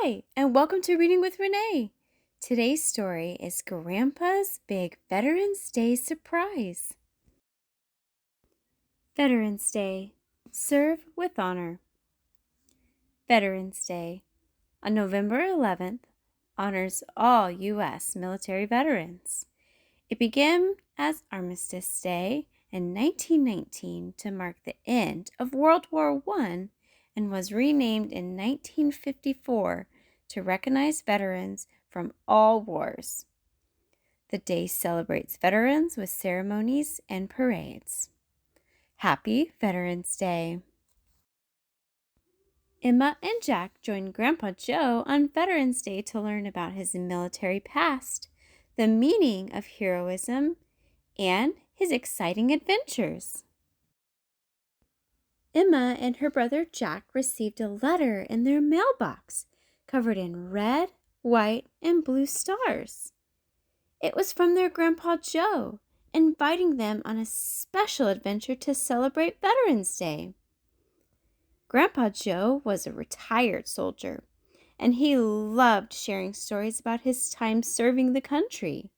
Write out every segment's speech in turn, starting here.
Hi, and welcome to Reading with Renee. Today's story is Grandpa's Big Veterans Day Surprise. Veterans Day. Serve with honor. Veterans Day, on November 11th, honors all U.S. military veterans. It began as Armistice Day in 1919 to mark the end of World War I and was renamed in 1954 to recognize veterans from all wars. The day celebrates veterans with ceremonies and parades. Happy Veterans Day! Emma and Jack joined Grandpa Joe on Veterans Day to learn about his military past, the meaning of heroism, and his exciting adventures. Emma and her brother Jack received a letter in their mailbox covered in red, white, and blue stars. It was from their Grandpa Joe, inviting them on a special adventure to celebrate Veterans Day. Grandpa Joe was a retired soldier, and he loved sharing stories about his time serving the country.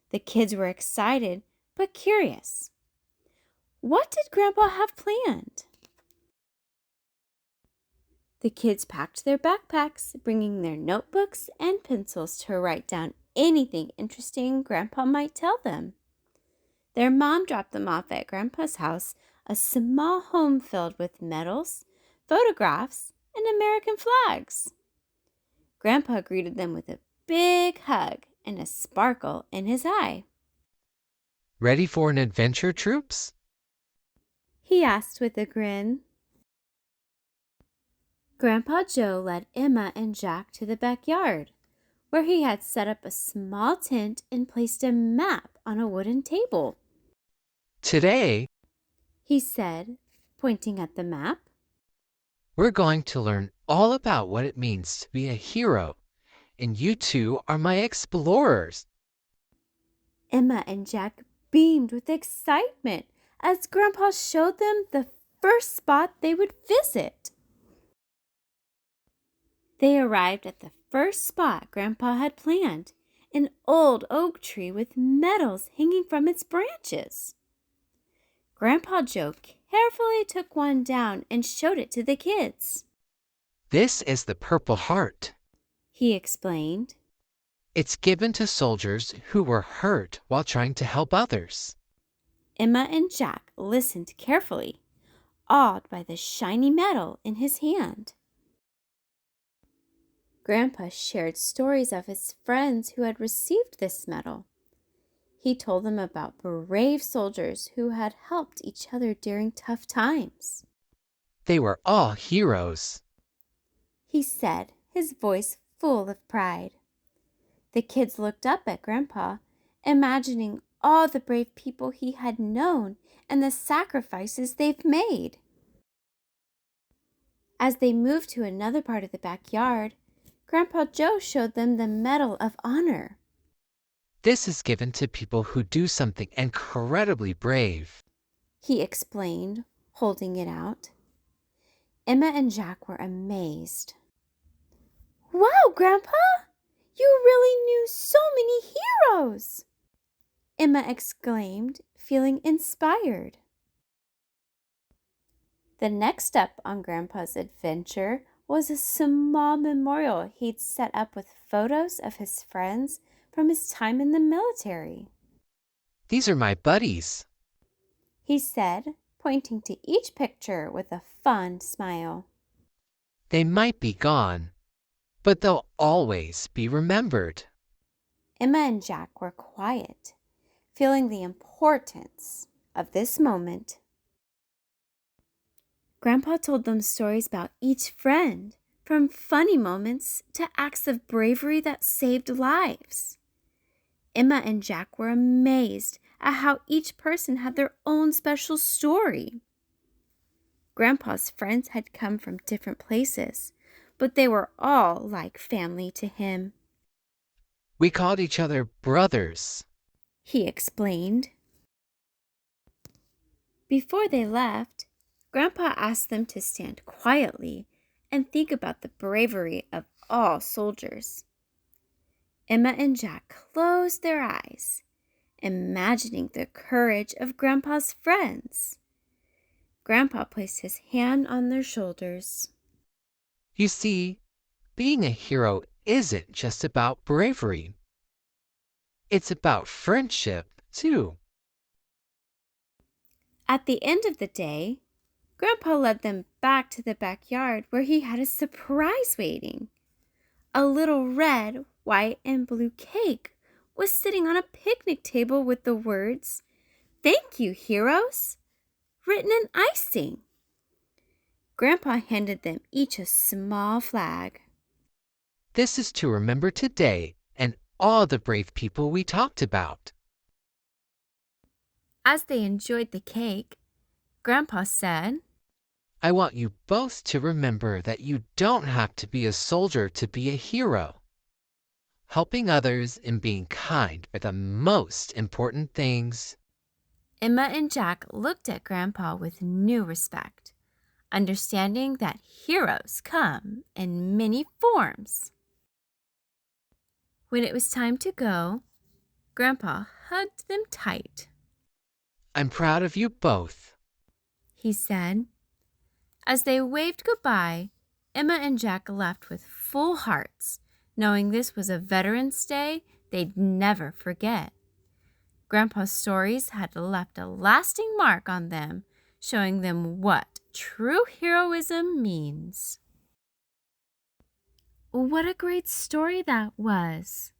The kids were excited but curious. What did Grandpa have planned? The kids packed their backpacks, bringing their notebooks and pencils to write down anything interesting Grandpa might tell them. Their mom dropped them off at Grandpa's house, a small home filled with medals, photographs, and American flags. Grandpa greeted them with a big hug and a sparkle in his eye. Ready for an adventure, troops? He asked with a grin. Grandpa Joe led Emma and Jack to the backyard, where he had set up a small tent and placed a map on a wooden table. Today, He said, pointing at the map. we're going to learn all about what it means to be a hero, and you two are my explorers. Emma and Jack beamed with excitement as Grandpa showed them the first spot they would visit. They arrived at the first spot Grandpa had planned, an old oak tree with medals hanging from its branches. Grandpa Joe carefully took one down and showed it to the kids. This is the Purple Heart. He explained. It's given to soldiers who were hurt while trying to help others. Emma and Jack listened carefully, awed by the shiny medal in his hand. Grandpa shared stories of his friends who had received this medal. He told them about brave soldiers who had helped each other during tough times. They were all heroes. He said, his voice full of pride. The kids looked up at Grandpa, imagining all the brave people he had known and the sacrifices they've made. As they moved to another part of the backyard, Grandpa Joe showed them the Medal of Honor. This is given to people who do something incredibly brave. He explained, holding it out. Emma and Jack were amazed. Wow, Grandpa! You really knew so many heroes! Emma exclaimed, feeling inspired. The next step on Grandpa's adventure was a small memorial he'd set up with photos of his friends from his time in the military. These are my buddies. He said, pointing to each picture with a fond smile. They might be gone, but they'll always be remembered. Emma and Jack were quiet, feeling the importance of this moment. Grandpa told them stories about each friend, from funny moments to acts of bravery that saved lives. Emma and Jack were amazed at how each person had their own special story. Grandpa's friends had come from different places, but they were all like family to him. We called each other brothers. He explained. Before they left, Grandpa asked them to stand quietly and think about the bravery of all soldiers. Emma and Jack closed their eyes, imagining the courage of Grandpa's friends. Grandpa placed his hand on their shoulders. You see, being a hero isn't just about bravery. It's about friendship, too. At the end of the day, Grandpa led them back to the backyard where he had a surprise waiting. A little red, white, and blue cake was sitting on a picnic table with the words, "Thank you, heroes," written in icing. Grandpa handed them each a small flag. This is to remember today and all the brave people we talked about. As they enjoyed the cake, Grandpa said, I want you both to remember that you don't have to be a soldier to be a hero. Helping others and being kind are the most important things. Emma and Jack looked at Grandpa with new respect, understanding that heroes come in many forms. When it was time to go, Grandpa hugged them tight. I'm proud of you both, He said. As they waved goodbye, Emma and Jack left with full hearts, knowing this was a Veterans Day they'd never forget. Grandpa's stories had left a lasting mark on them, showing them what true heroism means. What a great story that was!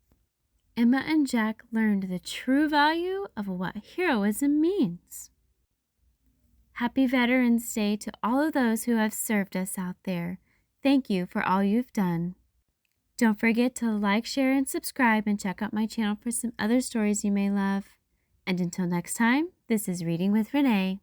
Emma and Jack learned the true value of what heroism means. Happy Veterans Day to all of those who have served us out there. Thank you for all you've done. Don't forget to like, share, and subscribe, and check out my channel for some other stories you may love. And until next time, this is Reading with Renee.